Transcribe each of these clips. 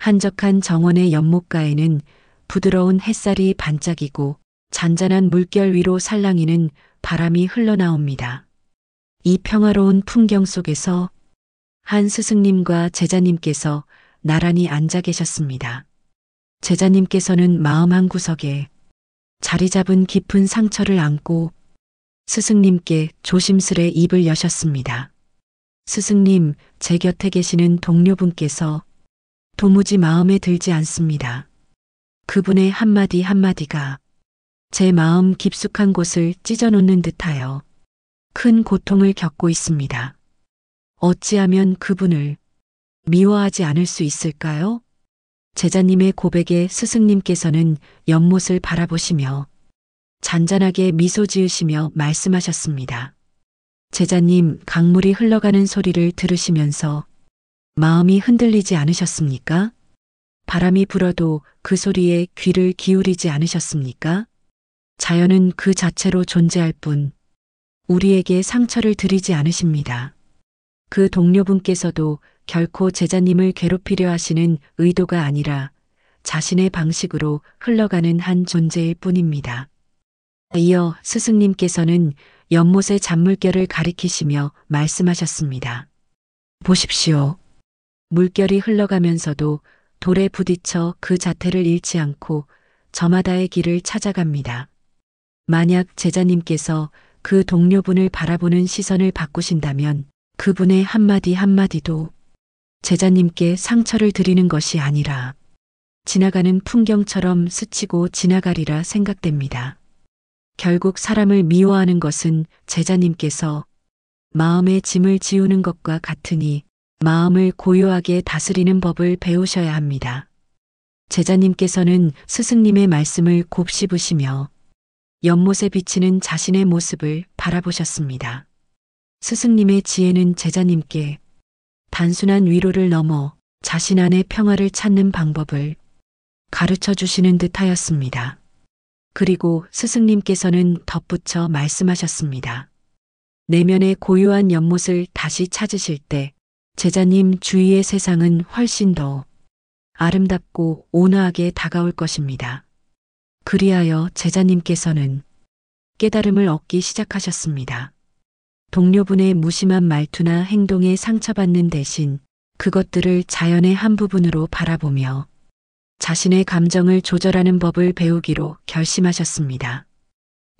한적한 정원의 연못가에는 부드러운 햇살이 반짝이고 잔잔한 물결 위로 살랑이는 바람이 흘러나옵니다. 이 평화로운 풍경 속에서 한 스승님과 제자님께서 나란히 앉아 계셨습니다. 제자님께서는 마음 한구석에 자리 잡은 깊은 상처를 안고 스승님께 조심스레 입을 여셨습니다. 스승님, 제 곁에 계시는 동료분께서 도무지 마음에 들지 않습니다. 그분의 한마디 한마디가 제 마음 깊숙한 곳을 찢어놓는 듯하여 큰 고통을 겪고 있습니다. 어찌하면 그분을 미워하지 않을 수 있을까요? 제자님의 고백에 스승님께서는 연못을 바라보시며 잔잔하게 미소 지으시며 말씀하셨습니다. 제자님, 강물이 흘러가는 소리를 들으시면서 마음이 흔들리지 않으셨습니까? 바람이 불어도 그 소리에 귀를 기울이지 않으셨습니까? 자연은 그 자체로 존재할 뿐 우리에게 상처를 드리지 않으십니다. 그 동료분께서도 결코 제자님을 괴롭히려 하시는 의도가 아니라 자신의 방식으로 흘러가는 한 존재일 뿐입니다. 이어 스승님께서는 연못의 잔물결을 가리키시며 말씀하셨습니다. 보십시오. 물결이 흘러가면서도 돌에 부딪혀 그 자태를 잃지 않고 저마다의 길을 찾아갑니다. 만약 제자님께서 그 동료분을 바라보는 시선을 바꾸신다면 그분의 한마디 한마디도 제자님께 상처를 드리는 것이 아니라 지나가는 풍경처럼 스치고 지나가리라 생각됩니다. 결국 사람을 미워하는 것은 제자님께서 마음의 짐을 지우는 것과 같으니 마음을 고요하게 다스리는 법을 배우셔야 합니다. 제자님께서는 스승님의 말씀을 곱씹으시며 연못에 비치는 자신의 모습을 바라보셨습니다. 스승님의 지혜는 제자님께 단순한 위로를 넘어 자신 안의 평화를 찾는 방법을 가르쳐 주시는 듯 하였습니다. 그리고 스승님께서는 덧붙여 말씀하셨습니다. 내면의 고요한 연못을 다시 찾으실 때 제자님 주위의 세상은 훨씬 더 아름답고 온화하게 다가올 것입니다. 그리하여 제자님께서는 깨달음을 얻기 시작하셨습니다. 동료분의 무심한 말투나 행동에 상처받는 대신 그것들을 자연의 한 부분으로 바라보며 자신의 감정을 조절하는 법을 배우기로 결심하셨습니다.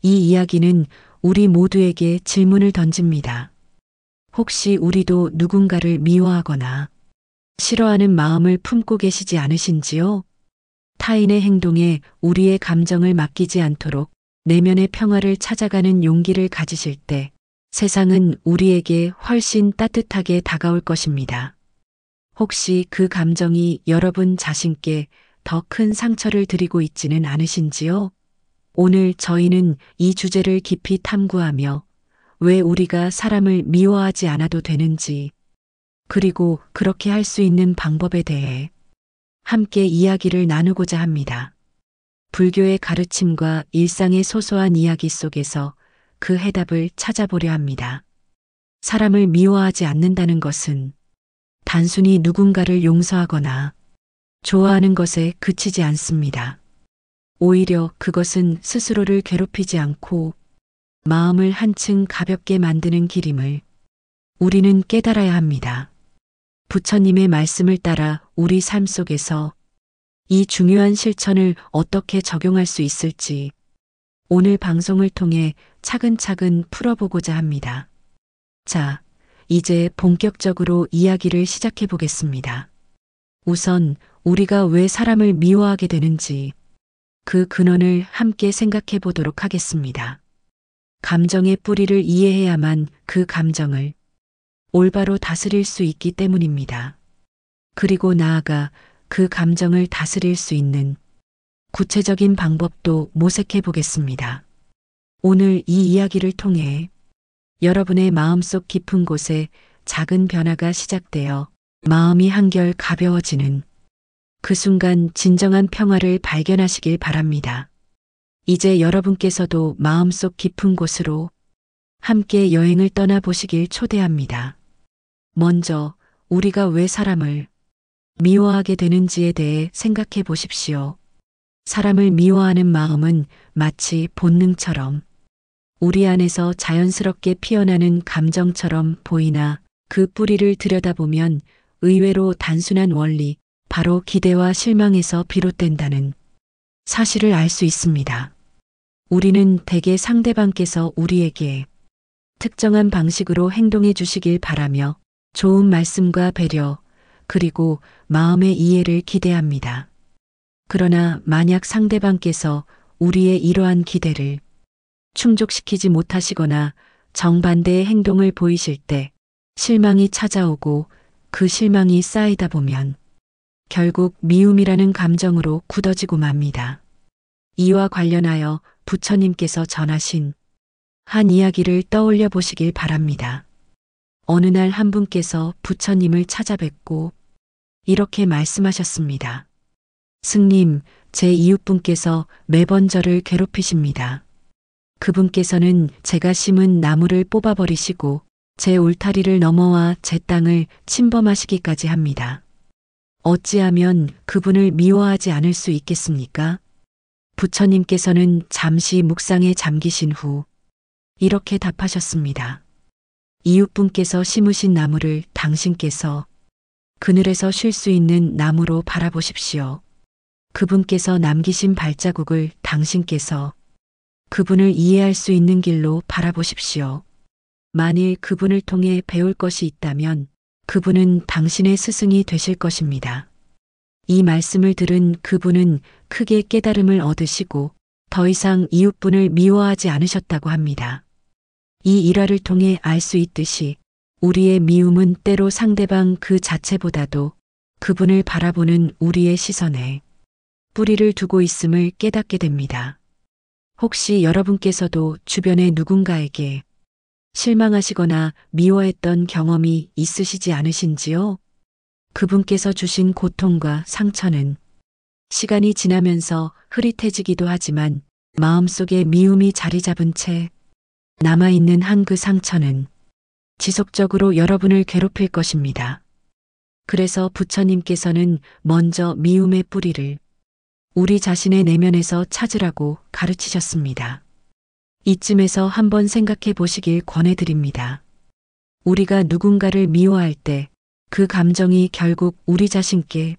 이 이야기는 우리 모두에게 질문을 던집니다. 혹시 우리도 누군가를 미워하거나 싫어하는 마음을 품고 계시지 않으신지요? 타인의 행동에 우리의 감정을 맡기지 않도록 내면의 평화를 찾아가는 용기를 가지실 때 세상은 우리에게 훨씬 따뜻하게 다가올 것입니다. 혹시 그 감정이 여러분 자신께 더 큰 상처를 드리고 있지는 않으신지요? 오늘 저희는 이 주제를 깊이 탐구하며 왜 우리가 사람을 미워하지 않아도 되는지, 그리고 그렇게 할 수 있는 방법에 대해 함께 이야기를 나누고자 합니다. 불교의 가르침과 일상의 소소한 이야기 속에서 그 해답을 찾아보려 합니다. 사람을 미워하지 않는다는 것은 단순히 누군가를 용서하거나 좋아하는 것에 그치지 않습니다. 오히려 그것은 스스로를 괴롭히지 않고 마음을 한층 가볍게 만드는 길임을 우리는 깨달아야 합니다. 부처님의 말씀을 따라 우리 삶 속에서 이 중요한 실천을 어떻게 적용할 수 있을지 오늘 방송을 통해 차근차근 풀어보고자 합니다. 자, 이제 본격적으로 이야기를 시작해 보겠습니다. 우선 우리가 왜 사람을 미워하게 되는지 그 근원을 함께 생각해 보도록 하겠습니다. 감정의 뿌리를 이해해야만 그 감정을 올바로 다스릴 수 있기 때문입니다. 그리고 나아가 그 감정을 다스릴 수 있는 구체적인 방법도 모색해 보겠습니다. 오늘 이 이야기를 통해 여러분의 마음속 깊은 곳에 작은 변화가 시작되어 마음이 한결 가벼워지는 그 순간 진정한 평화를 발견하시길 바랍니다. 이제 여러분께서도 마음속 깊은 곳으로 함께 여행을 떠나보시길 초대합니다. 먼저 우리가 왜 사람을 미워하게 되는지에 대해 생각해 보십시오. 사람을 미워하는 마음은 마치 본능처럼 우리 안에서 자연스럽게 피어나는 감정처럼 보이나 그 뿌리를 들여다보면 의외로 단순한 원리, 바로 기대와 실망에서 비롯된다는 사실을 알 수 있습니다. 우리는 대개 상대방께서 우리에게 특정한 방식으로 행동해 주시길 바라며 좋은 말씀과 배려, 그리고 마음의 이해를 기대합니다. 그러나 만약 상대방께서 우리의 이러한 기대를 충족시키지 못하시거나 정반대의 행동을 보이실 때 실망이 찾아오고 그 실망이 쌓이다 보면 결국 미움이라는 감정으로 굳어지고 맙니다. 이와 관련하여 부처님께서 전하신 한 이야기를 떠올려 보시길 바랍니다. 어느 날 한 분께서 부처님을 찾아뵙고 이렇게 말씀하셨습니다. 스님, 제 이웃분께서 매번 저를 괴롭히십니다. 그분께서는 제가 심은 나무를 뽑아버리시고 제 울타리를 넘어와 제 땅을 침범하시기까지 합니다. 어찌하면 그분을 미워하지 않을 수 있겠습니까? 부처님께서는 잠시 묵상에 잠기신 후 이렇게 답하셨습니다. 이웃분께서 심으신 나무를 당신께서 그늘에서 쉴 수 있는 나무로 바라보십시오. 그분께서 남기신 발자국을 당신께서 그분을 이해할 수 있는 길로 바라보십시오. 만일 그분을 통해 배울 것이 있다면 그분은 당신의 스승이 되실 것입니다. 이 말씀을 들은 그분은 크게 깨달음을 얻으시고 더 이상 이웃분을 미워하지 않으셨다고 합니다. 이 일화를 통해 알 수 있듯이 우리의 미움은 때로 상대방 그 자체보다도 그분을 바라보는 우리의 시선에 뿌리를 두고 있음을 깨닫게 됩니다. 혹시 여러분께서도 주변의 누군가에게 실망하시거나 미워했던 경험이 있으시지 않으신지요? 그분께서 주신 고통과 상처는 시간이 지나면서 흐릿해지기도 하지만 마음속에 미움이 자리 잡은 채 남아있는 한 그 상처는 지속적으로 여러분을 괴롭힐 것입니다. 그래서 부처님께서는 먼저 미움의 뿌리를 우리 자신의 내면에서 찾으라고 가르치셨습니다. 이쯤에서 한번 생각해 보시길 권해드립니다. 우리가 누군가를 미워할 때 그 감정이 결국 우리 자신께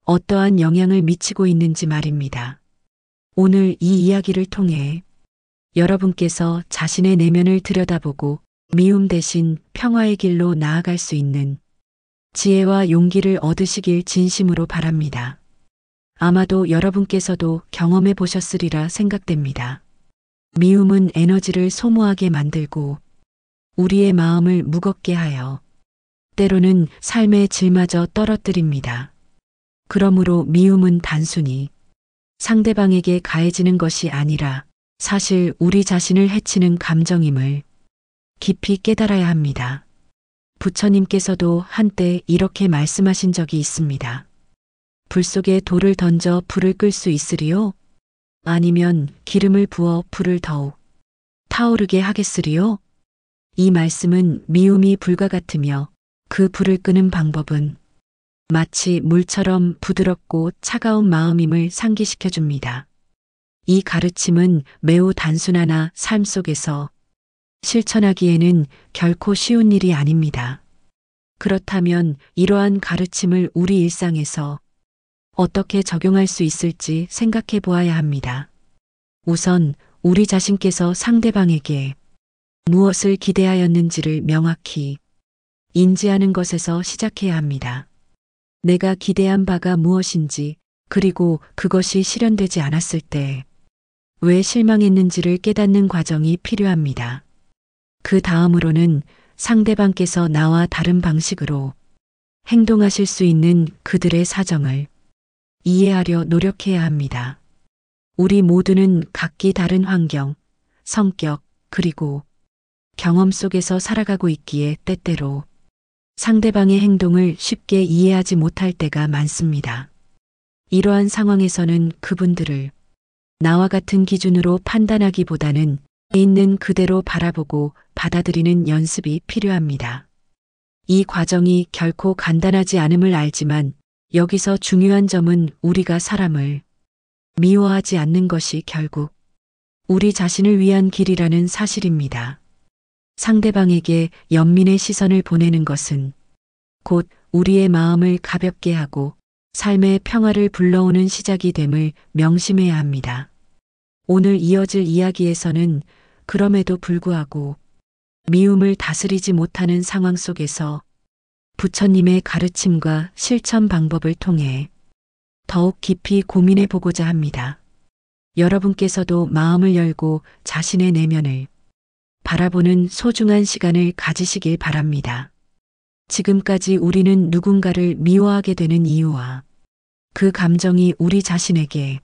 어떠한 영향을 미치고 있는지 말입니다. 오늘 이 이야기를 통해 여러분께서 자신의 내면을 들여다보고 미움 대신 평화의 길로 나아갈 수 있는 지혜와 용기를 얻으시길 진심으로 바랍니다. 아마도 여러분께서도 경험해 보셨으리라 생각됩니다. 미움은 에너지를 소모하게 만들고 우리의 마음을 무겁게 하여 때로는 삶의 질마저 떨어뜨립니다. 그러므로 미움은 단순히 상대방에게 가해지는 것이 아니라 사실 우리 자신을 해치는 감정임을 깊이 깨달아야 합니다. 부처님께서도 한때 이렇게 말씀하신 적이 있습니다. 불 속에 돌을 던져 불을 끌 수 있으리요? 아니면 기름을 부어 불을 더욱 타오르게 하겠으리요? 이 말씀은 미움이 불과 같으며 그 불을 끄는 방법은 마치 물처럼 부드럽고 차가운 마음임을 상기시켜 줍니다. 이 가르침은 매우 단순하나 삶 속에서 실천하기에는 결코 쉬운 일이 아닙니다. 그렇다면 이러한 가르침을 우리 일상에서 어떻게 적용할 수 있을지 생각해 보아야 합니다. 우선 우리 자신께서 상대방에게 무엇을 기대하였는지를 명확히 인지하는 것에서 시작해야 합니다. 내가 기대한 바가 무엇인지, 그리고 그것이 실현되지 않았을 때 왜 실망했는지를 깨닫는 과정이 필요합니다. 그 다음으로는 상대방께서 나와 다른 방식으로 행동하실 수 있는 그들의 사정을 이해하려 노력해야 합니다. 우리 모두는 각기 다른 환경, 성격, 그리고 경험 속에서 살아가고 있기에 때때로 상대방의 행동을 쉽게 이해하지 못할 때가 많습니다. 이러한 상황에서는 그분들을 나와 같은 기준으로 판단하기보다는 있는 그대로 바라보고 받아들이는 연습이 필요합니다. 이 과정이 결코 간단하지 않음을 알지만 여기서 중요한 점은 우리가 사람을 미워하지 않는 것이 결국 우리 자신을 위한 길이라는 사실입니다. 상대방에게 연민의 시선을 보내는 것은 곧 우리의 마음을 가볍게 하고 삶의 평화를 불러오는 시작이 됨을 명심해야 합니다. 오늘 이어질 이야기에서는 그럼에도 불구하고 미움을 다스리지 못하는 상황 속에서 부처님의 가르침과 실천 방법을 통해 더욱 깊이 고민해 보고자 합니다. 여러분께서도 마음을 열고 자신의 내면을 바라보는 소중한 시간을 가지시길 바랍니다. 지금까지 우리는 누군가를 미워하게 되는 이유와 그 감정이 우리 자신에게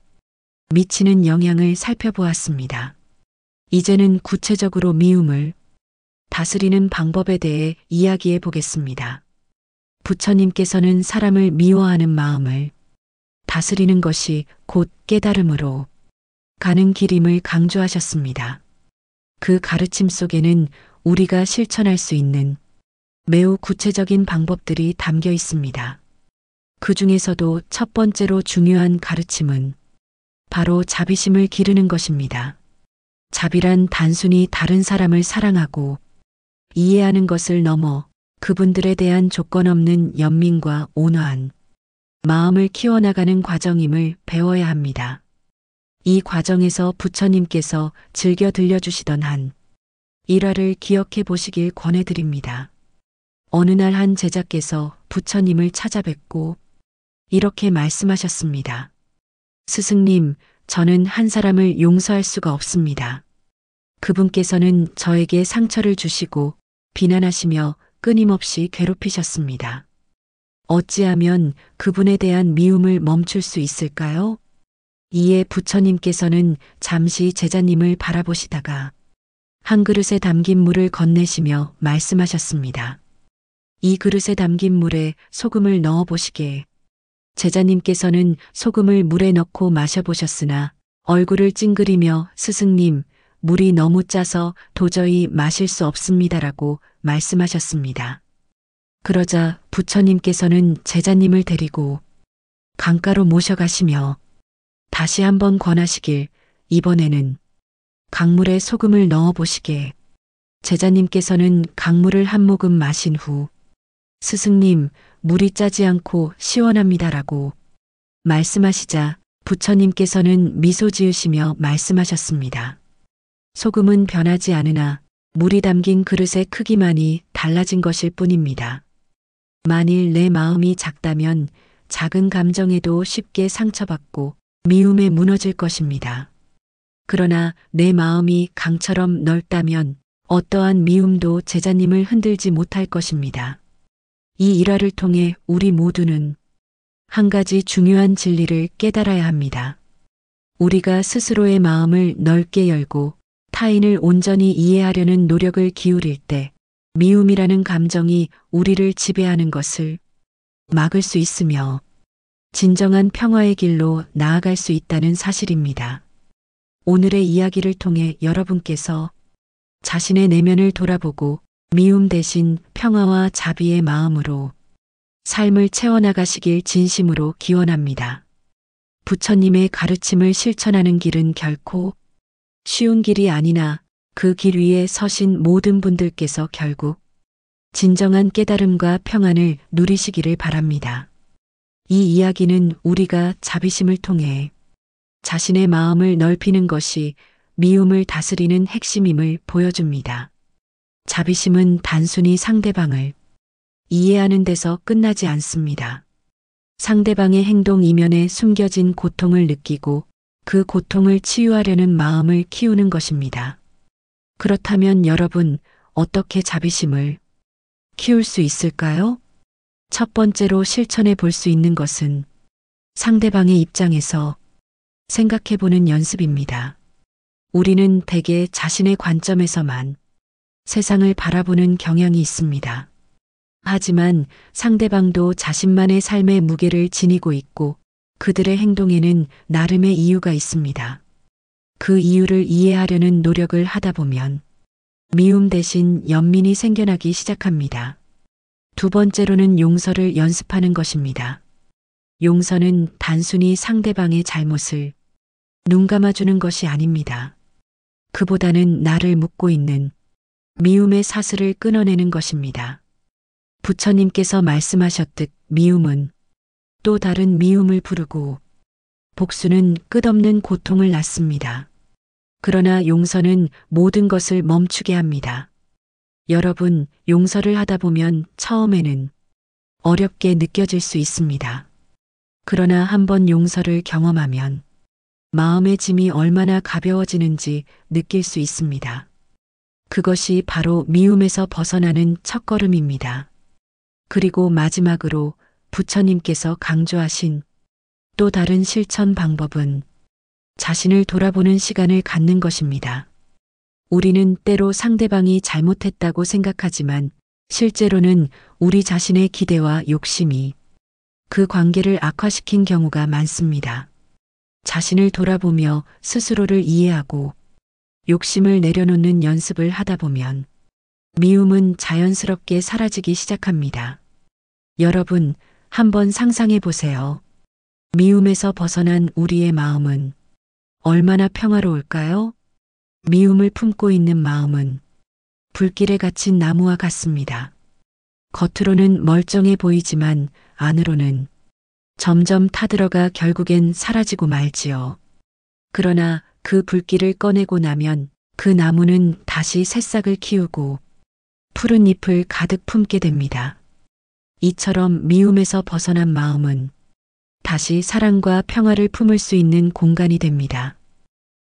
미치는 영향을 살펴보았습니다. 이제는 구체적으로 미움을 다스리는 방법에 대해 이야기해 보겠습니다. 부처님께서는 사람을 미워하는 마음을 다스리는 것이 곧 깨달음으로 가는 길임을 강조하셨습니다. 그 가르침 속에는 우리가 실천할 수 있는 매우 구체적인 방법들이 담겨 있습니다. 그 중에서도 첫 번째로 중요한 가르침은 바로 자비심을 기르는 것입니다. 자비란 단순히 다른 사람을 사랑하고 이해하는 것을 넘어 그분들에 대한 조건 없는 연민과 온화한 마음을 키워나가는 과정임을 배워야 합니다. 이 과정에서 부처님께서 즐겨 들려주시던 한 일화를 기억해 보시길 권해드립니다. 어느 날 한 제자께서 부처님을 찾아뵙고 이렇게 말씀하셨습니다. 스승님, 저는 한 사람을 용서할 수가 없습니다. 그분께서는 저에게 상처를 주시고 비난하시며 끊임없이 괴롭히셨습니다. 어찌하면 그분에 대한 미움을 멈출 수 있을까요? 이에 부처님께서는 잠시 제자님을 바라보시다가 한 그릇에 담긴 물을 건네시며 말씀하셨습니다. 이 그릇에 담긴 물에 소금을 넣어 보시게. 제자님께서는 소금을 물에 넣고 마셔보셨으나 얼굴을 찡그리며 스승님, 물이 너무 짜서 도저히 마실 수 없습니다라고 말씀하셨습니다. 그러자 부처님께서는 제자님을 데리고 강가로 모셔가시며 다시 한번 권하시길 이번에는 강물에 소금을 넣어 보시게. 제자님께서는 강물을 한 모금 마신 후 스승님, 물이 짜지 않고 시원합니다라고 말씀하시자 부처님께서는 미소 지으시며 말씀하셨습니다. 소금은 변하지 않으나 물이 담긴 그릇의 크기만이 달라진 것일 뿐입니다. 만일 내 마음이 작다면 작은 감정에도 쉽게 상처받고 미움에 무너질 것입니다. 그러나 내 마음이 강처럼 넓다면 어떠한 미움도 제자님을 흔들지 못할 것입니다. 이 일화를 통해 우리 모두는 한 가지 중요한 진리를 깨달아야 합니다. 우리가 스스로의 마음을 넓게 열고 타인을 온전히 이해하려는 노력을 기울일 때 미움이라는 감정이 우리를 지배하는 것을 막을 수 있으며 진정한 평화의 길로 나아갈 수 있다는 사실입니다. 오늘의 이야기를 통해 여러분께서 자신의 내면을 돌아보고 미움 대신 평화와 자비의 마음으로 삶을 채워나가시길 진심으로 기원합니다. 부처님의 가르침을 실천하는 길은 결코 쉬운 길이 아니나 그 길 위에 서신 모든 분들께서 결국 진정한 깨달음과 평안을 누리시기를 바랍니다. 이 이야기는 우리가 자비심을 통해 자신의 마음을 넓히는 것이 미움을 다스리는 핵심임을 보여줍니다. 자비심은 단순히 상대방을 이해하는 데서 끝나지 않습니다. 상대방의 행동 이면에 숨겨진 고통을 느끼고 그 고통을 치유하려는 마음을 키우는 것입니다. 그렇다면 여러분, 어떻게 자비심을 키울 수 있을까요? 첫 번째로 실천해 볼 수 있는 것은 상대방의 입장에서 생각해 보는 연습입니다. 우리는 대개 자신의 관점에서만 세상을 바라보는 경향이 있습니다. 하지만 상대방도 자신만의 삶의 무게를 지니고 있고 그들의 행동에는 나름의 이유가 있습니다. 그 이유를 이해하려는 노력을 하다 보면 미움 대신 연민이 생겨나기 시작합니다. 두 번째로는 용서를 연습하는 것입니다. 용서는 단순히 상대방의 잘못을 눈 감아주는 것이 아닙니다. 그보다는 나를 묻고 있는 미움의 사슬을 끊어내는 것입니다. 부처님께서 말씀하셨듯 미움은 또 다른 미움을 부르고 복수는 끝없는 고통을 낳습니다. 그러나 용서는 모든 것을 멈추게 합니다. 여러분, 용서를 하다 보면 처음에는 어렵게 느껴질 수 있습니다. 그러나 한번 용서를 경험하면 마음의 짐이 얼마나 가벼워지는지 느낄 수 있습니다. 그것이 바로 미움에서 벗어나는 첫걸음입니다. 그리고 마지막으로 부처님께서 강조하신 또 다른 실천 방법은 자신을 돌아보는 시간을 갖는 것입니다. 우리는 때로 상대방이 잘못했다고 생각하지만 실제로는 우리 자신의 기대와 욕심이 그 관계를 악화시킨 경우가 많습니다. 자신을 돌아보며 스스로를 이해하고 욕심을 내려놓는 연습을 하다 보면 미움은 자연스럽게 사라지기 시작합니다. 여러분, 한번 상상해 보세요. 미움에서 벗어난 우리의 마음은 얼마나 평화로울까요? 미움을 품고 있는 마음은 불길에 갇힌 나무와 같습니다. 겉으로는 멀쩡해 보이지만 안으로는 점점 타들어가 결국엔 사라지고 말지요. 그러나 그 불길을 꺼내고 나면 그 나무는 다시 새싹을 키우고 푸른 잎을 가득 품게 됩니다. 이처럼 미움에서 벗어난 마음은 다시 사랑과 평화를 품을 수 있는 공간이 됩니다.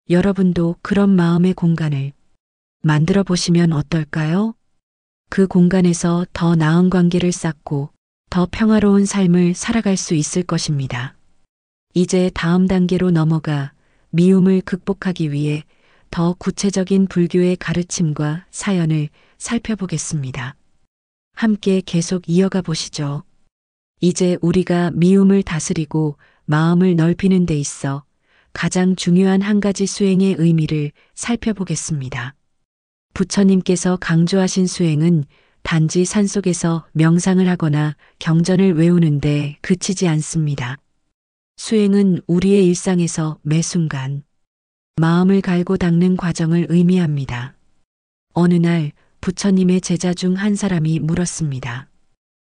여러분도 그런 마음의 공간을 만들어 보시면 어떨까요? 그 공간에서 더 나은 관계를 쌓고 더 평화로운 삶을 살아갈 수 있을 것입니다. 이제 다음 단계로 넘어가 미움을 극복하기 위해 더 구체적인 불교의 가르침과 사연을 살펴보겠습니다. 함께 계속 이어가 보시죠. 이제 우리가 미움을 다스리고 마음을 넓히는 데 있어 가장 중요한 한 가지 수행의 의미를 살펴보겠습니다. 부처님께서 강조하신 수행은 단지 산속에서 명상을 하거나 경전을 외우는데 그치지 않습니다. 수행은 우리의 일상에서 매 순간 마음을 갈고 닦는 과정을 의미합니다. 어느 날 부처님의 제자 중 한 사람이 물었습니다.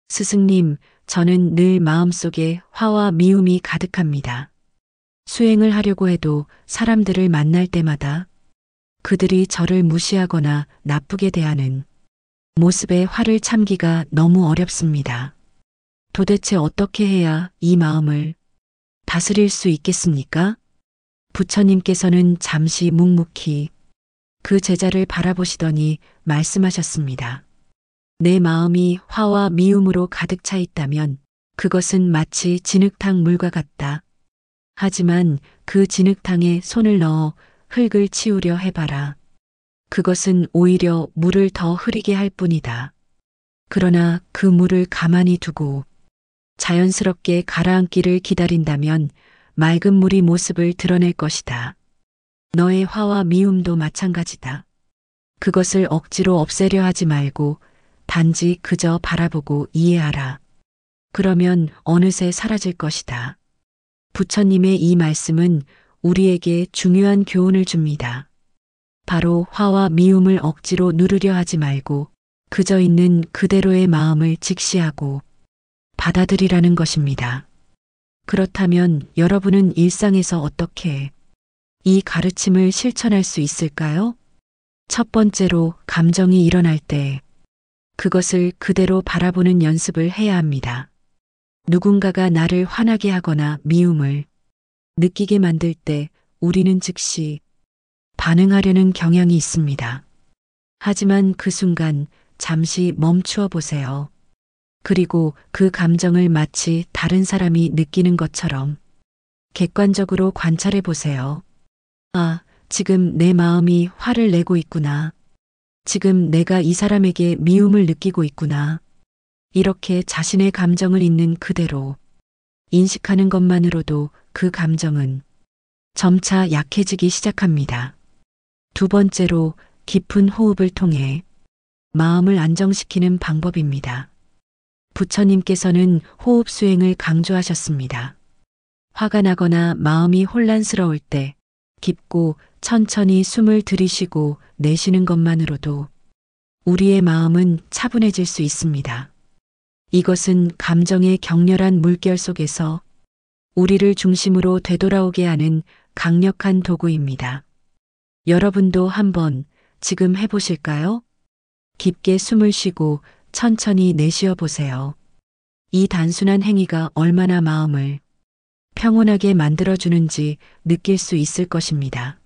스승님, 저는 늘 마음속에 화와 미움이 가득합니다. 수행을 하려고 해도 사람들을 만날 때마다 그들이 저를 무시하거나 나쁘게 대하는 모습에 화를 참기가 너무 어렵습니다. 도대체 어떻게 해야 이 마음을 다스릴 수 있겠습니까? 부처님께서는 잠시 묵묵히 그 제자를 바라보시더니 말씀하셨습니다. 내 마음이 화와 미움으로 가득 차 있다면 그것은 마치 진흙탕 물과 같다. 하지만 그 진흙탕에 손을 넣어 흙을 치우려 해봐라. 그것은 오히려 물을 더 흐리게 할 뿐이다. 그러나 그 물을 가만히 두고 자연스럽게 가라앉기를 기다린다면 맑은 물이 모습을 드러낼 것이다. 너의 화와 미움도 마찬가지다. 그것을 억지로 없애려 하지 말고 단지 그저 바라보고 이해하라. 그러면 어느새 사라질 것이다. 부처님의 이 말씀은 우리에게 중요한 교훈을 줍니다. 바로 화와 미움을 억지로 누르려 하지 말고 그저 있는 그대로의 마음을 직시하고 받아들이라는 것입니다. 그렇다면 여러분은 일상에서 어떻게 이 가르침을 실천할 수 있을까요? 첫 번째로 감정이 일어날 때 그것을 그대로 바라보는 연습을 해야 합니다. 누군가가 나를 화나게 하거나 미움을 느끼게 만들 때 우리는 즉시 반응하려는 경향이 있습니다. 하지만 그 순간 잠시 멈추어 보세요. 그리고 그 감정을 마치 다른 사람이 느끼는 것처럼 객관적으로 관찰해 보세요. 아, 지금 내 마음이 화를 내고 있구나. 지금 내가 이 사람에게 미움을 느끼고 있구나. 이렇게 자신의 감정을 있는 그대로 인식하는 것만으로도 그 감정은 점차 약해지기 시작합니다. 두 번째로 깊은 호흡을 통해 마음을 안정시키는 방법입니다. 부처님께서는 호흡 수행을 강조하셨습니다. 화가 나거나 마음이 혼란스러울 때 깊고 천천히 숨을 들이쉬고 내쉬는 것만으로도 우리의 마음은 차분해질 수 있습니다. 이것은 감정의 격렬한 물결 속에서 우리를 중심으로 되돌아오게 하는 강력한 도구입니다. 여러분도 한번 지금 해보실까요? 깊게 숨을 쉬고 천천히 내쉬어 보세요. 이 단순한 행위가 얼마나 마음을 평온하게 만들어주는지 느낄 수 있을 것입니다.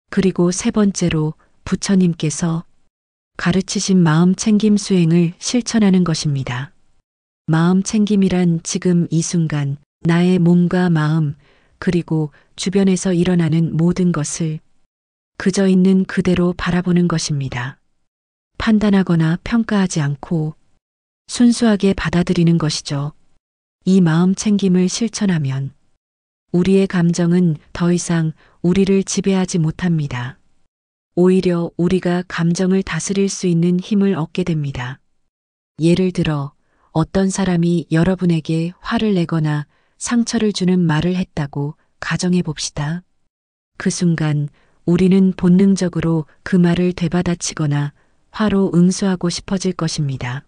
그리고 세 번째로 부처님께서 가르치신 마음 챙김 수행을 실천하는 것입니다. 마음 챙김이란 지금 이 순간 나의 몸과 마음 그리고 주변에서 일어나는 모든 것을 그저 있는 그대로 바라보는 것입니다. 판단하거나 평가하지 않고 순수하게 받아들이는 것이죠. 이 마음 챙김을 실천하면 우리의 감정은 더 이상 우리를 지배하지 못합니다. 오히려 우리가 감정을 다스릴 수 있는 힘을 얻게 됩니다. 예를 들어 어떤 사람이 여러분에게 화를 내거나 상처를 주는 말을 했다고 가정해 봅시다. 그 순간 우리는 본능적으로 그 말을 되받아치거나 화로 응수하고 싶어질 것입니다.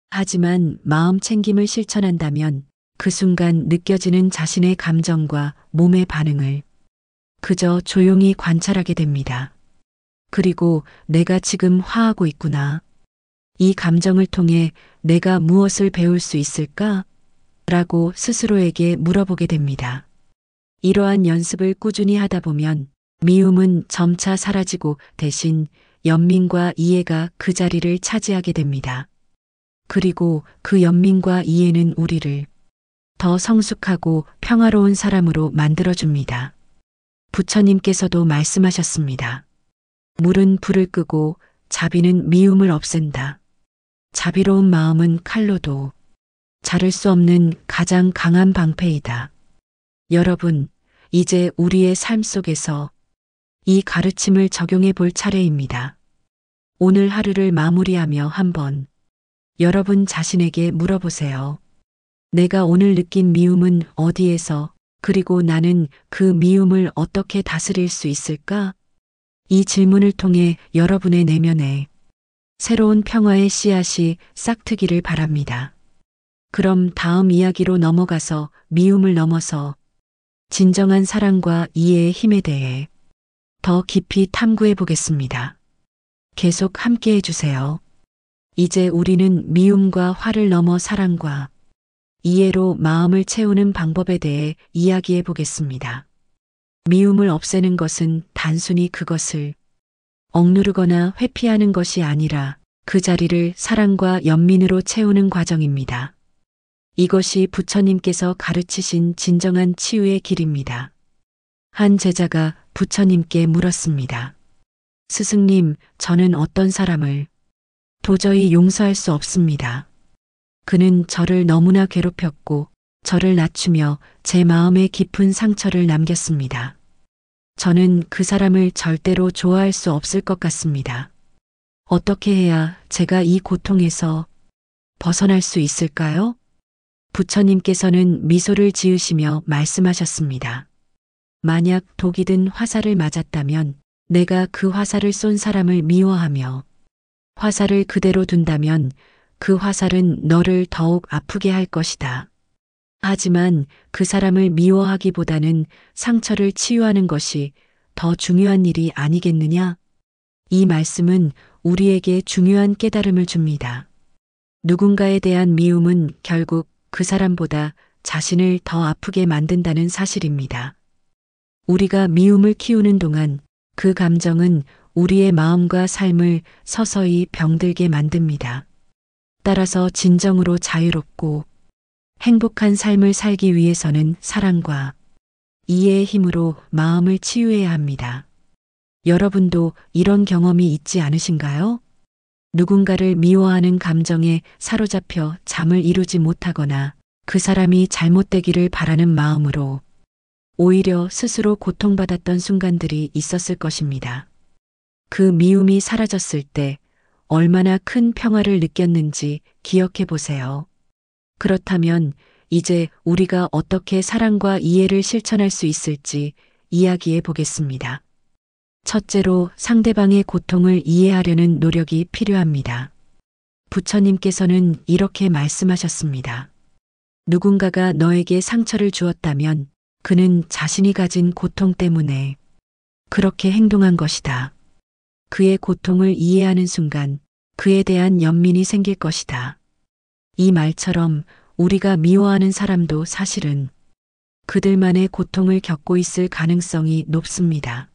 하지만 마음 챙김을 실천한다면 그 순간 느껴지는 자신의 감정과 몸의 반응을 그저 조용히 관찰하게 됩니다. 그리고 내가 지금 화하고 있구나. 이 감정을 통해 내가 무엇을 배울 수 있을까? 라고 스스로에게 물어보게 됩니다. 이러한 연습을 꾸준히 하다 보면 미움은 점차 사라지고 대신 연민과 이해가 그 자리를 차지하게 됩니다. 그리고 그 연민과 이해는 우리를 더 성숙하고 평화로운 사람으로 만들어줍니다. 부처님께서도 말씀하셨습니다. 물은 불을 끄고 자비는 미움을 없앤다. 자비로운 마음은 칼로도 자를 수 없는 가장 강한 방패이다. 여러분, 이제 우리의 삶 속에서 이 가르침을 적용해 볼 차례입니다. 오늘 하루를 마무리하며 한번 여러분 자신에게 물어보세요. 내가 오늘 느낀 미움은 어디에서, 그리고 나는 그 미움을 어떻게 다스릴 수 있을까? 이 질문을 통해 여러분의 내면에 새로운 평화의 씨앗이 싹트기를 바랍니다. 그럼 다음 이야기로 넘어가서 미움을 넘어서 진정한 사랑과 이해의 힘에 대해 더 깊이 탐구해 보겠습니다. 계속 함께 해주세요. 이제 우리는 미움과 화를 넘어 사랑과 이해로 마음을 채우는 방법에 대해 이야기해 보겠습니다. 미움을 없애는 것은 단순히 그것을 억누르거나 회피하는 것이 아니라 그 자리를 사랑과 연민으로 채우는 과정입니다. 이것이 부처님께서 가르치신 진정한 치유의 길입니다. 한 제자가 부처님께 물었습니다. 스승님, 저는 어떤 사람을 도저히 용서할 수 없습니다. 그는 저를 너무나 괴롭혔고 저를 낮추며 제 마음에 깊은 상처를 남겼습니다. 저는 그 사람을 절대로 좋아할 수 없을 것 같습니다. 어떻게 해야 제가 이 고통에서 벗어날 수 있을까요? 부처님께서는 미소를 지으시며 말씀하셨습니다. 만약 독이 든 화살을 맞았다면 내가 그 화살을 쏜 사람을 미워하며 화살을 그대로 둔다면 그 화살은 너를 더욱 아프게 할 것이다. 하지만 그 사람을 미워하기보다는 상처를 치유하는 것이 더 중요한 일이 아니겠느냐? 이 말씀은 우리에게 중요한 깨달음을 줍니다. 누군가에 대한 미움은 결국 그 사람보다 자신을 더 아프게 만든다는 사실입니다. 우리가 미움을 키우는 동안 그 감정은 우리의 마음과 삶을 서서히 병들게 만듭니다. 따라서 진정으로 자유롭고 행복한 삶을 살기 위해서는 사랑과 이해의 힘으로 마음을 치유해야 합니다. 여러분도 이런 경험이 있지 않으신가요? 누군가를 미워하는 감정에 사로잡혀 잠을 이루지 못하거나 그 사람이 잘못되기를 바라는 마음으로 오히려 스스로 고통받았던 순간들이 있었을 것입니다. 그 미움이 사라졌을 때 얼마나 큰 평화를 느꼈는지 기억해 보세요. 그렇다면 이제 우리가 어떻게 사랑과 이해를 실천할 수 있을지 이야기해 보겠습니다. 첫째로 상대방의 고통을 이해하려는 노력이 필요합니다. 부처님께서는 이렇게 말씀하셨습니다. 누군가가 너에게 상처를 주었다면 그는 자신이 가진 고통 때문에 그렇게 행동한 것이다. 그의 고통을 이해하는 순간 그에 대한 연민이 생길 것이다. 이 말처럼 우리가 미워하는 사람도 사실은 그들만의 고통을 겪고 있을 가능성이 높습니다.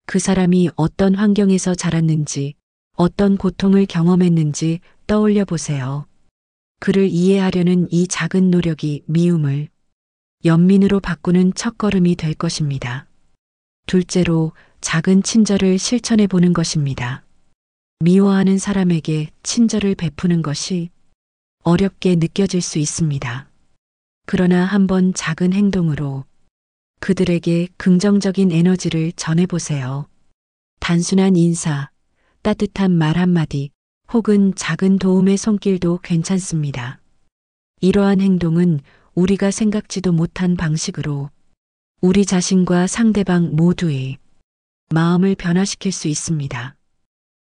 그 사람이 어떤 환경에서 자랐는지, 어떤 고통을 경험했는지 떠올려 보세요. 그를 이해하려는 이 작은 노력이 미움을 연민으로 바꾸는 첫걸음이 될 것입니다. 둘째로 작은 친절을 실천해 보는 것입니다. 미워하는 사람에게 친절을 베푸는 것이 어렵게 느껴질 수 있습니다. 그러나 한번 작은 행동으로 그들에게 긍정적인 에너지를 전해보세요. 단순한 인사, 따뜻한 말 한마디, 혹은 작은 도움의 손길도 괜찮습니다. 이러한 행동은 우리가 생각지도 못한 방식으로 우리 자신과 상대방 모두의 마음을 변화시킬 수 있습니다.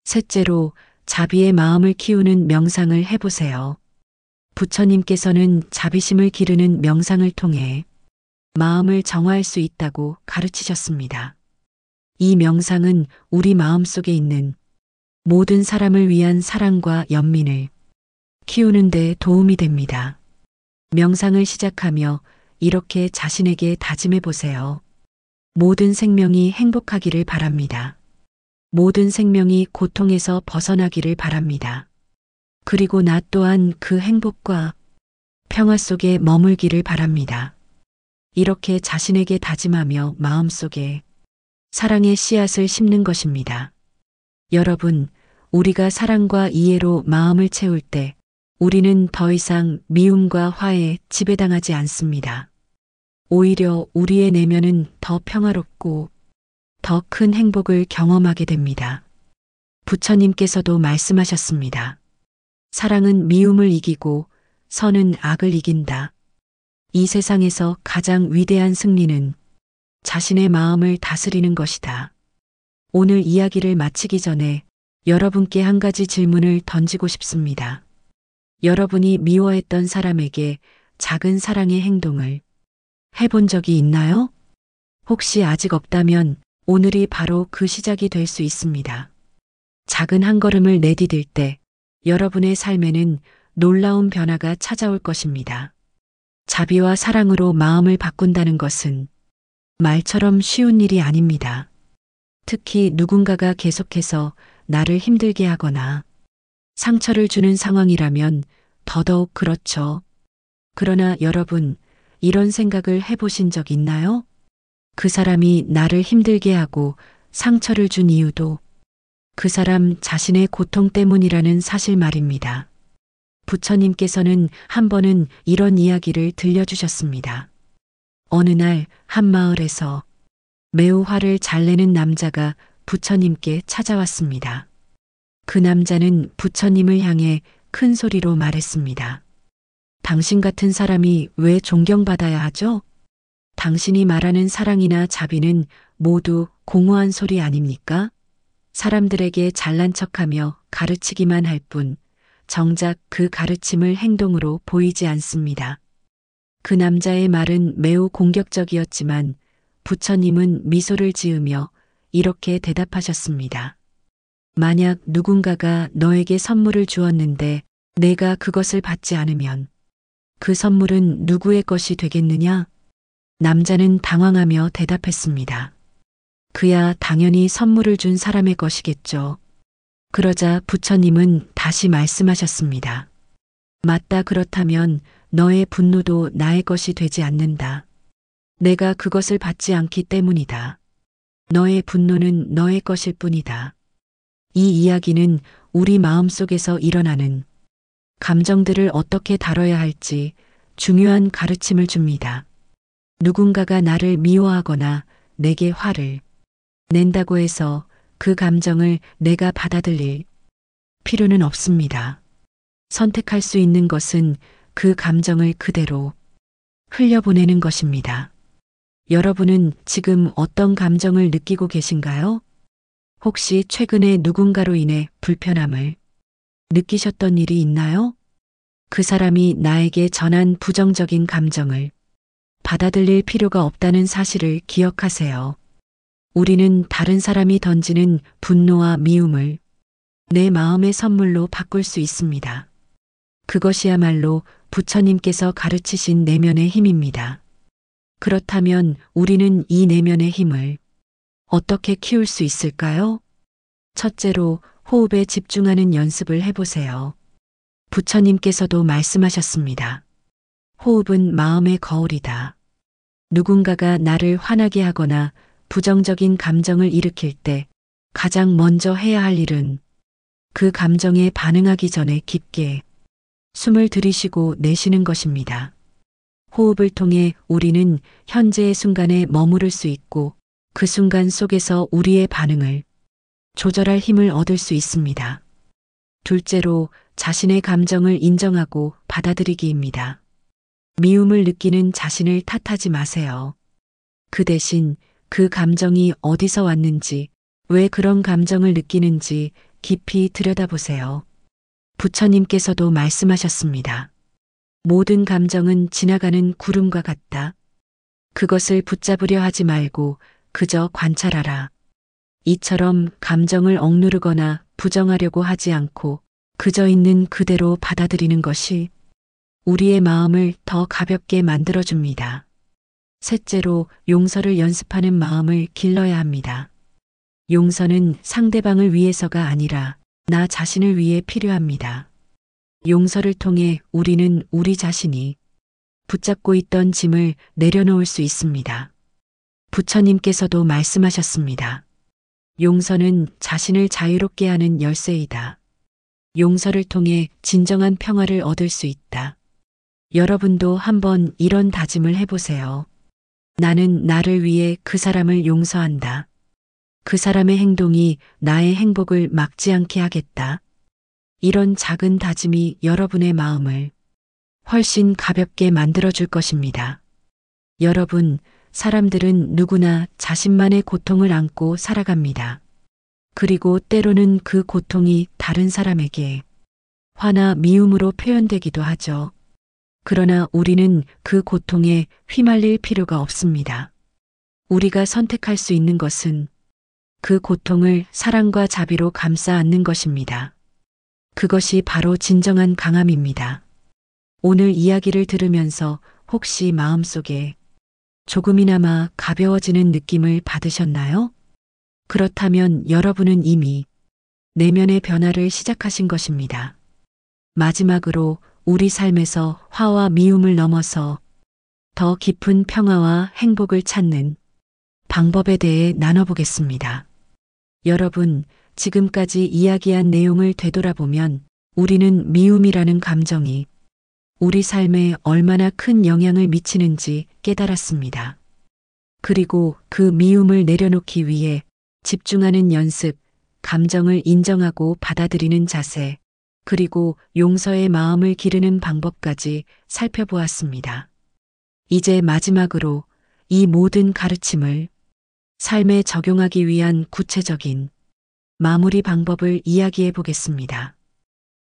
셋째로 자비의 마음을 키우는 명상을 해보세요. 부처님께서는 자비심을 기르는 명상을 통해 마음을 정화할 수 있다고 가르치셨습니다. 이 명상은 우리 마음속에 있는 모든 사람을 위한 사랑과 연민을 키우는 데 도움이 됩니다. 명상을 시작하며 이렇게 자신에게 다짐해 보세요. 모든 생명이 행복하기를 바랍니다. 모든 생명이 고통에서 벗어나기를 바랍니다. 그리고 나 또한 그 행복과 평화 속에 머물기를 바랍니다. 이렇게 자신에게 다짐하며 마음속에 사랑의 씨앗을 심는 것입니다. 여러분, 우리가 사랑과 이해로 마음을 채울 때 우리는 더 이상 미움과 화에 지배당하지 않습니다. 오히려 우리의 내면은 더 평화롭고 더 큰 행복을 경험하게 됩니다. 부처님께서도 말씀하셨습니다. 사랑은 미움을 이기고 선은 악을 이긴다. 이 세상에서 가장 위대한 승리는 자신의 마음을 다스리는 것이다. 오늘 이야기를 마치기 전에 여러분께 한 가지 질문을 던지고 싶습니다. 여러분이 미워했던 사람에게 작은 사랑의 행동을 해본 적이 있나요? 혹시 아직 없다면 오늘이 바로 그 시작이 될 수 있습니다. 작은 한 걸음을 내디딜 때 여러분의 삶에는 놀라운 변화가 찾아올 것입니다. 자비와 사랑으로 마음을 바꾼다는 것은 말처럼 쉬운 일이 아닙니다. 특히 누군가가 계속해서 나를 힘들게 하거나 상처를 주는 상황이라면 더더욱 그렇죠. 그러나 여러분, 이런 생각을 해보신 적 있나요? 그 사람이 나를 힘들게 하고 상처를 준 이유도 그 사람 자신의 고통 때문이라는 사실 말입니다. 부처님께서는 한 번은 이런 이야기를 들려주셨습니다. 어느 날 한 마을에서 매우 화를 잘 내는 남자가 부처님께 찾아왔습니다. 그 남자는 부처님을 향해 큰 소리로 말했습니다. 당신 같은 사람이 왜 존경받아야 하죠? 당신이 말하는 사랑이나 자비는 모두 공허한 소리 아닙니까? 사람들에게 잘난 척하며 가르치기만 할 뿐, 정작 그 가르침을 행동으로 보이지 않습니다. 그 남자의 말은 매우 공격적이었지만 부처님은 미소를 지으며 이렇게 대답하셨습니다. 만약 누군가가 너에게 선물을 주었는데 내가 그것을 받지 않으면 그 선물은 누구의 것이 되겠느냐? 남자는 당황하며 대답했습니다. 그야 당연히 선물을 준 사람의 것이겠죠. 그러자 부처님은 다시 말씀하셨습니다. 맞다, 그렇다면 너의 분노도 나의 것이 되지 않는다. 내가 그것을 받지 않기 때문이다. 너의 분노는 너의 것일 뿐이다. 이 이야기는 우리 마음속에서 일어나는 감정들을 어떻게 다뤄야 할지 중요한 가르침을 줍니다. 누군가가 나를 미워하거나 내게 화를 낸다고 해서 그 감정을 내가 받아들일 필요는 없습니다. 선택할 수 있는 것은 그 감정을 그대로 흘려보내는 것입니다. 여러분은 지금 어떤 감정을 느끼고 계신가요? 혹시 최근에 누군가로 인해 불편함을 느끼셨던 일이 있나요? 그 사람이 나에게 전한 부정적인 감정을 받아들일 필요가 없다는 사실을 기억하세요. 우리는 다른 사람이 던지는 분노와 미움을 내 마음의 선물로 바꿀 수 있습니다. 그것이야말로 부처님께서 가르치신 내면의 힘입니다. 그렇다면 우리는 이 내면의 힘을 어떻게 키울 수 있을까요? 첫째로 호흡에 집중하는 연습을 해보세요. 부처님께서도 말씀하셨습니다. 호흡은 마음의 거울이다. 누군가가 나를 화나게 하거나 부정적인 감정을 일으킬 때 가장 먼저 해야 할 일은 그 감정에 반응하기 전에 깊게 숨을 들이쉬고 내쉬는 것입니다. 호흡을 통해 우리는 현재의 순간에 머무를 수 있고 그 순간 속에서 우리의 반응을 조절할 힘을 얻을 수 있습니다. 둘째로 자신의 감정을 인정하고 받아들이기입니다. 미움을 느끼는 자신을 탓하지 마세요. 그 대신 그 감정이 어디서 왔는지, 왜 그런 감정을 느끼는지 깊이 들여다보세요. 부처님께서도 말씀하셨습니다. 모든 감정은 지나가는 구름과 같다. 그것을 붙잡으려 하지 말고 그저 관찰하라. 이처럼 감정을 억누르거나 부정하려고 하지 않고 그저 있는 그대로 받아들이는 것이 우리의 마음을 더 가볍게 만들어줍니다. 셋째로 용서를 연습하는 마음을 길러야 합니다. 용서는 상대방을 위해서가 아니라 나 자신을 위해 필요합니다. 용서를 통해 우리는 우리 자신이 붙잡고 있던 짐을 내려놓을 수 있습니다. 부처님께서도 말씀하셨습니다. 용서는 자신을 자유롭게 하는 열쇠이다. 용서를 통해 진정한 평화를 얻을 수 있다. 여러분도 한번 이런 다짐을 해보세요. 나는 나를 위해 그 사람을 용서한다. 그 사람의 행동이 나의 행복을 막지 않게 하겠다. 이런 작은 다짐이 여러분의 마음을 훨씬 가볍게 만들어줄 것입니다. 여러분, 사람들은 누구나 자신만의 고통을 안고 살아갑니다. 그리고 때로는 그 고통이 다른 사람에게 화나 미움으로 표현되기도 하죠. 그러나 우리는 그 고통에 휘말릴 필요가 없습니다. 우리가 선택할 수 있는 것은 그 고통을 사랑과 자비로 감싸 안는 것입니다. 그것이 바로 진정한 강함입니다. 오늘 이야기를 들으면서 혹시 마음속에 조금이나마 가벼워지는 느낌을 받으셨나요? 그렇다면 여러분은 이미 내면의 변화를 시작하신 것입니다. 마지막으로 우리 삶에서 화와 미움을 넘어서 더 깊은 평화와 행복을 찾는 방법에 대해 나눠보겠습니다. 여러분, 지금까지 이야기한 내용을 되돌아보면 우리는 미움이라는 감정이 우리 삶에 얼마나 큰 영향을 미치는지 깨달았습니다. 그리고 그 미움을 내려놓기 위해 집중하는 연습, 감정을 인정하고 받아들이는 자세, 그리고 용서의 마음을 기르는 방법까지 살펴보았습니다. 이제 마지막으로 이 모든 가르침을 삶에 적용하기 위한 구체적인 마무리 방법을 이야기해 보겠습니다.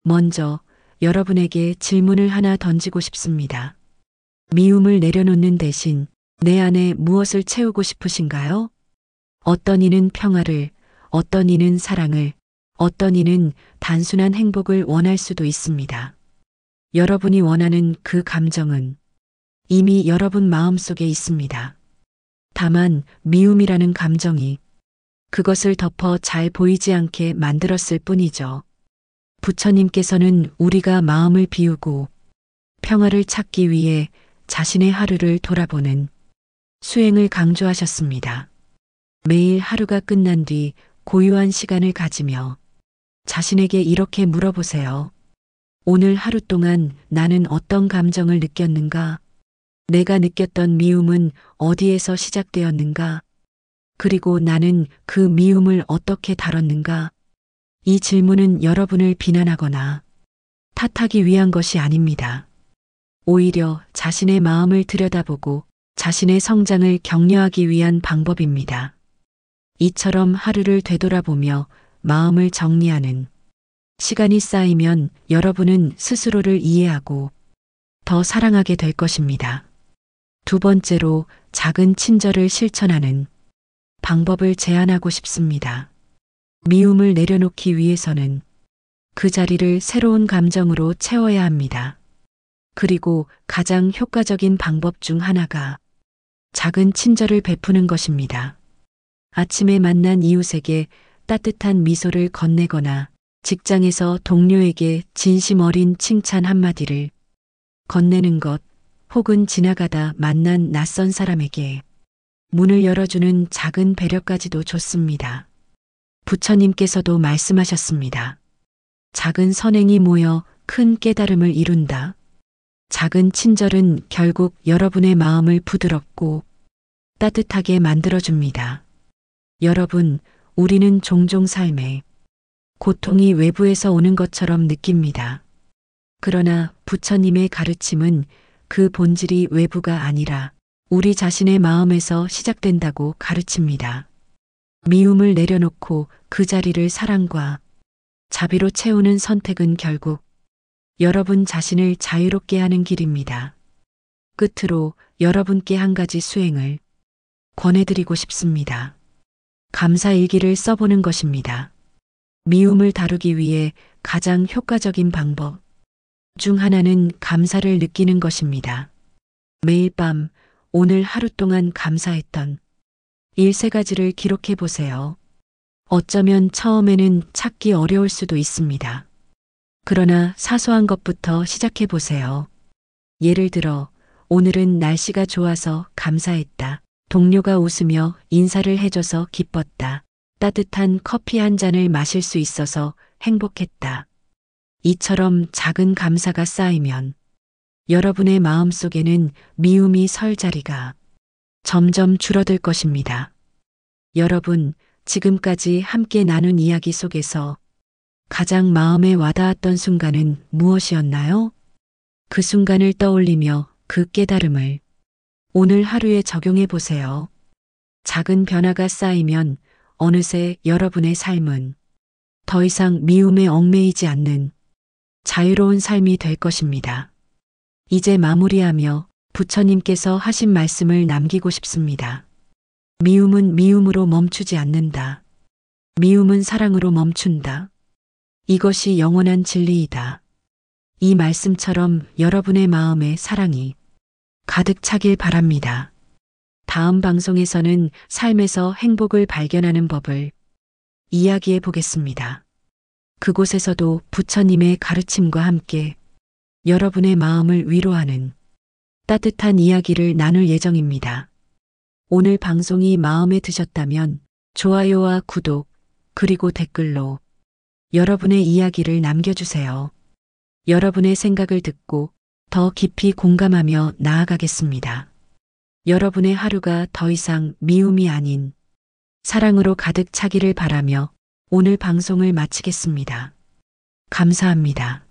먼저 여러분에게 질문을 하나 던지고 싶습니다. 미움을 내려놓는 대신 내 안에 무엇을 채우고 싶으신가요? 어떤 이는 평화를, 어떤 이는 사랑을, 어떤 이는 단순한 행복을 원할 수도 있습니다. 여러분이 원하는 그 감정은 이미 여러분 마음속에 있습니다. 다만 미움이라는 감정이 그것을 덮어 잘 보이지 않게 만들었을 뿐이죠. 부처님께서는 우리가 마음을 비우고 평화를 찾기 위해 자신의 하루를 돌아보는 수행을 강조하셨습니다. 매일 하루가 끝난 뒤 고요한 시간을 가지며 자신에게 이렇게 물어보세요. 오늘 하루 동안 나는 어떤 감정을 느꼈는가? 내가 느꼈던 미움은 어디에서 시작되었는가? 그리고 나는 그 미움을 어떻게 다뤘는가? 이 질문은 여러분을 비난하거나 탓하기 위한 것이 아닙니다. 오히려 자신의 마음을 들여다보고 자신의 성장을 격려하기 위한 방법입니다. 이처럼 하루를 되돌아보며 마음을 정리하는 시간이 쌓이면 여러분은 스스로를 이해하고 더 사랑하게 될 것입니다. 두 번째로 작은 친절을 실천하는 방법을 제안하고 싶습니다. 미움을 내려놓기 위해서는 그 자리를 새로운 감정으로 채워야 합니다. 그리고 가장 효과적인 방법 중 하나가 작은 친절을 베푸는 것입니다. 아침에 만난 이웃에게 따뜻한 미소를 건네거나 직장에서 동료에게 진심 어린 칭찬 한마디를 건네는 것, 혹은 지나가다 만난 낯선 사람에게 문을 열어주는 작은 배려까지도 좋습니다. 부처님께서도 말씀하셨습니다. 작은 선행이 모여 큰 깨달음을 이룬다. 작은 친절은 결국 여러분의 마음을 부드럽고 따뜻하게 만들어줍니다. 여러분, 우리는 종종 삶에 고통이 외부에서 오는 것처럼 느낍니다. 그러나 부처님의 가르침은 그 본질이 외부가 아니라 우리 자신의 마음에서 시작된다고 가르칩니다. 미움을 내려놓고 그 자리를 사랑과 자비로 채우는 선택은 결국 여러분 자신을 자유롭게 하는 길입니다. 끝으로 여러분께 한 가지 수행을 권해드리고 싶습니다. 감사일기를 써보는 것입니다. 미움을 다루기 위해 가장 효과적인 방법 중 하나는 감사를 느끼는 것입니다. 매일 밤 오늘 하루 동안 감사했던 일 3가지를 기록해 보세요. 어쩌면 처음에는 찾기 어려울 수도 있습니다. 그러나 사소한 것부터 시작해 보세요. 예를 들어, 오늘은 날씨가 좋아서 감사했다. 동료가 웃으며 인사를 해줘서 기뻤다. 따뜻한 커피 한 잔을 마실 수 있어서 행복했다. 이처럼 작은 감사가 쌓이면 여러분의 마음 속에는 미움이 설 자리가 점점 줄어들 것입니다. 여러분, 지금까지 함께 나눈 이야기 속에서 가장 마음에 와닿았던 순간은 무엇이었나요? 그 순간을 떠올리며 그 깨달음을 오늘 하루에 적용해 보세요. 작은 변화가 쌓이면 어느새 여러분의 삶은 더 이상 미움에 얽매이지 않는 자유로운 삶이 될 것입니다. 이제 마무리하며 부처님께서 하신 말씀을 남기고 싶습니다. 미움은 미움으로 멈추지 않는다. 미움은 사랑으로 멈춘다. 이것이 영원한 진리이다. 이 말씀처럼 여러분의 마음에 사랑이 가득 차길 바랍니다. 다음 방송에서는 삶에서 행복을 발견하는 법을 이야기해 보겠습니다. 그곳에서도 부처님의 가르침과 함께 여러분의 마음을 위로하는 따뜻한 이야기를 나눌 예정입니다. 오늘 방송이 마음에 드셨다면 좋아요와 구독, 그리고 댓글로 여러분의 이야기를 남겨주세요. 여러분의 생각을 듣고 더 깊이 공감하며 나아가겠습니다. 여러분의 하루가 더 이상 미움이 아닌 사랑으로 가득 차기를 바라며 오늘 방송을 마치겠습니다. 감사합니다.